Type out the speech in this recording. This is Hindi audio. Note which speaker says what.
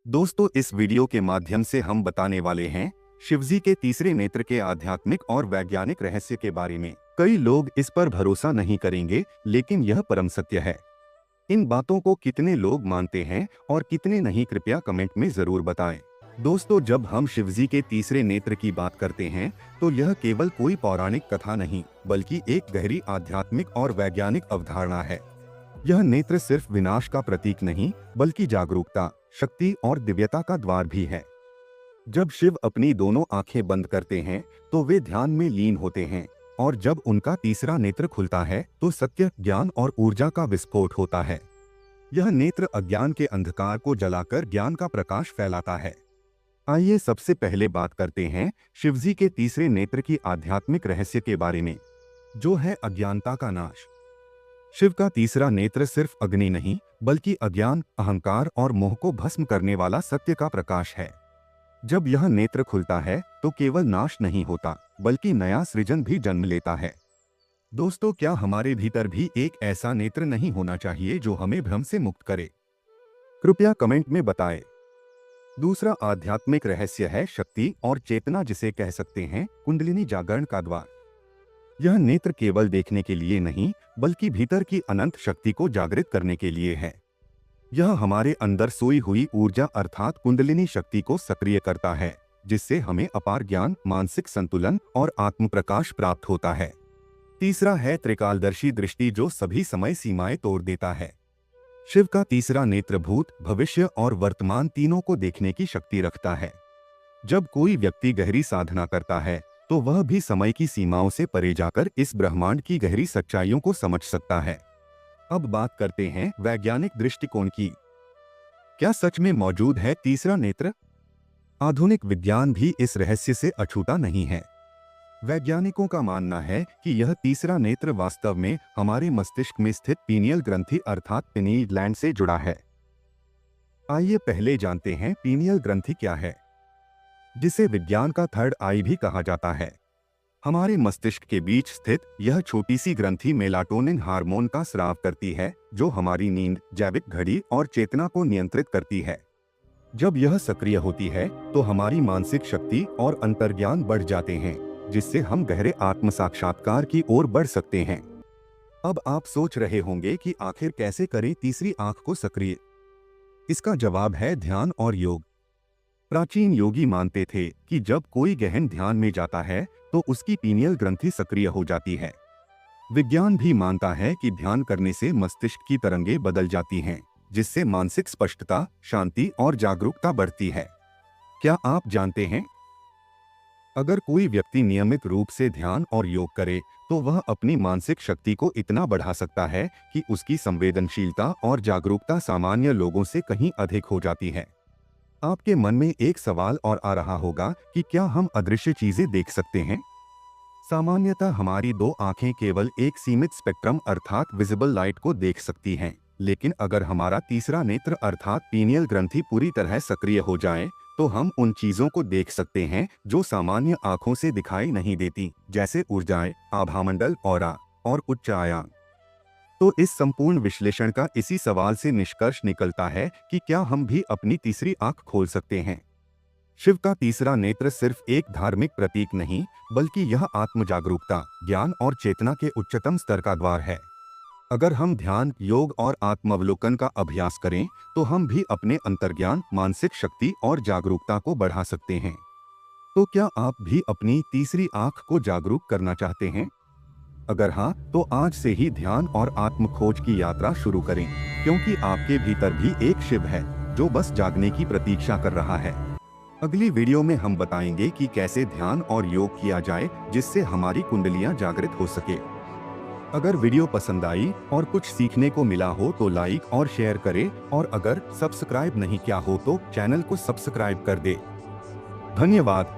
Speaker 1: दोस्तों, इस वीडियो के माध्यम से हम बताने वाले हैं शिवजी के तीसरे नेत्र के आध्यात्मिक और वैज्ञानिक रहस्य के बारे में। कई लोग इस पर भरोसा नहीं करेंगे, लेकिन यह परम सत्य है। इन बातों को कितने लोग मानते हैं और कितने नहीं, कृपया कमेंट में जरूर बताएं। दोस्तों, जब हम शिवजी के तीसरे नेत्र की बात करते हैं तो यह केवल कोई पौराणिक कथा नहीं, बल्कि एक गहरी आध्यात्मिक और वैज्ञानिक अवधारणा है। यह नेत्र सिर्फ विनाश का प्रतीक नहीं, बल्कि जागरूकता, शक्ति और दिव्यता का द्वार भी है। जब शिव अपनी दोनों आंखें बंद करते हैं तो वे ध्यान में लीन होते हैं, और जब उनका तीसरा नेत्र खुलता है तो सत्य, ज्ञान और ऊर्जा का विस्फोट होता है। यह नेत्र अज्ञान के अंधकार को जलाकर ज्ञान का प्रकाश फैलाता है। आइए सबसे पहले बात करते हैं शिवजी के तीसरे नेत्र की आध्यात्मिक रहस्य के बारे में, जो है अज्ञानता का नाश। शिव का तीसरा नेत्र सिर्फ अग्नि नहीं, बल्कि अज्ञान, अहंकार और मोह को भस्म करने वाला सत्य का प्रकाश है। जब यह नेत्र खुलता है तो केवल नाश नहीं होता, बल्कि नया सृजन भी जन्म लेता है। दोस्तों, क्या हमारे भीतर भी एक ऐसा नेत्र नहीं होना चाहिए जो हमें भ्रम से मुक्त करे? कृपया कमेंट में बताएं। दूसरा आध्यात्मिक रहस्य है शक्ति और चेतना, जिसे कह सकते हैं कुंडलिनी जागरण का द्वार। यह नेत्र केवल देखने के लिए नहीं, बल्कि भीतर की अनंत शक्ति को जागृत करने के लिए है। यह हमारे अंदर सोई हुई ऊर्जा अर्थात कुंडलिनी शक्ति को सक्रिय करता है, जिससे हमें अपार ज्ञान, मानसिक संतुलन और आत्म प्रकाश प्राप्त होता है। तीसरा है त्रिकालदर्शी दृष्टि, जो सभी समय सीमाएं तोड़ देता है। शिव का तीसरा नेत्र भूत, भविष्य और वर्तमान तीनों को देखने की शक्ति रखता है। जब कोई व्यक्ति गहरी साधना करता है तो वह भी समय की सीमाओं से परे जाकर इस ब्रह्मांड की गहरी सच्चाइयों को समझ सकता है। अब बात करते हैं वैज्ञानिक दृष्टिकोण की। क्या सच में मौजूद है तीसरा नेत्र? आधुनिक विज्ञान भी इस रहस्य से अछूता नहीं है। वैज्ञानिकों का मानना है कि यह तीसरा नेत्र वास्तव में हमारे मस्तिष्क में स्थित पीनियल ग्रंथि अर्थात पिनियल ग्लैंड से जुड़ा है। आइए पहले जानते हैं पीनियल ग्रंथि क्या है, जिसे विज्ञान का थर्ड आई भी कहा जाता है। हमारे मस्तिष्क के बीच स्थित यह छोटी सी ग्रंथि मेलाटोनिन हार्मोन का स्राव करती है, जो हमारी नींद, जैविक घड़ी और चेतना को नियंत्रित करती है। जब यह सक्रिय होती है तो हमारी मानसिक शक्ति और अंतर्ज्ञान बढ़ जाते हैं, जिससे हम गहरे आत्म साक्षात्कार की ओर बढ़ सकते हैं। अब आप सोच रहे होंगे कि आखिर कैसे करें तीसरी आंख को सक्रिय? इसका जवाब है ध्यान और योग। प्राचीन योगी मानते थे कि जब कोई गहन ध्यान में जाता है तो उसकी पीनियल ग्रंथि सक्रिय हो जाती है। विज्ञान भी मानता है कि ध्यान करने से मस्तिष्क की तरंगें बदल जाती हैं, जिससे मानसिक स्पष्टता, शांति और जागरूकता बढ़ती है। क्या आप जानते हैं, अगर कोई व्यक्ति नियमित रूप से ध्यान और योग करे तो वह अपनी मानसिक शक्ति को इतना बढ़ा सकता है कि उसकी संवेदनशीलता और जागरूकता सामान्य लोगों से कहीं अधिक हो जाती है। आपके मन में एक सवाल और आ रहा होगा कि क्या हम अदृश्य चीजें देख सकते हैं? सामान्यतः हमारी दो आंखें केवल एक सीमित स्पेक्ट्रम अर्थात विजिबल लाइट को देख सकती हैं, लेकिन अगर हमारा तीसरा नेत्र अर्थात पीनियल ग्रंथि पूरी तरह सक्रिय हो जाए तो हम उन चीजों को देख सकते हैं जो सामान्य आंखों से दिखाई नहीं देती, जैसे ऊर्जाएं, आभामंडल, ऑरा और उच्च आयाम। तो इस संपूर्ण विश्लेषण का इसी सवाल से निष्कर्ष निकलता है कि क्या हम भी अपनी तीसरी आंख खोल सकते हैं? शिव का तीसरा नेत्र सिर्फ एक धार्मिक प्रतीक नहीं, बल्कि यह आत्म जागरूकता, ज्ञान और चेतना के उच्चतम स्तर का द्वार है। अगर हम ध्यान, योग और आत्मावलोकन का अभ्यास करें तो हम भी अपने अंतर्ज्ञान, मानसिक शक्ति और जागरूकता को बढ़ा सकते हैं। तो क्या आप भी अपनी तीसरी आंख को जागरूक करना चाहते हैं? अगर हाँ, तो आज से ही ध्यान और आत्म खोज की यात्रा शुरू करें, क्योंकि आपके भीतर भी एक शिव है जो बस जागने की प्रतीक्षा कर रहा है। अगली वीडियो में हम बताएंगे कि कैसे ध्यान और योग किया जाए जिससे हमारी कुंडलियां जागृत हो सके। अगर वीडियो पसंद आई और कुछ सीखने को मिला हो तो लाइक और शेयर करें, और अगर सब्सक्राइब नहीं किया हो तो चैनल को सब्सक्राइब कर दे। धन्यवाद।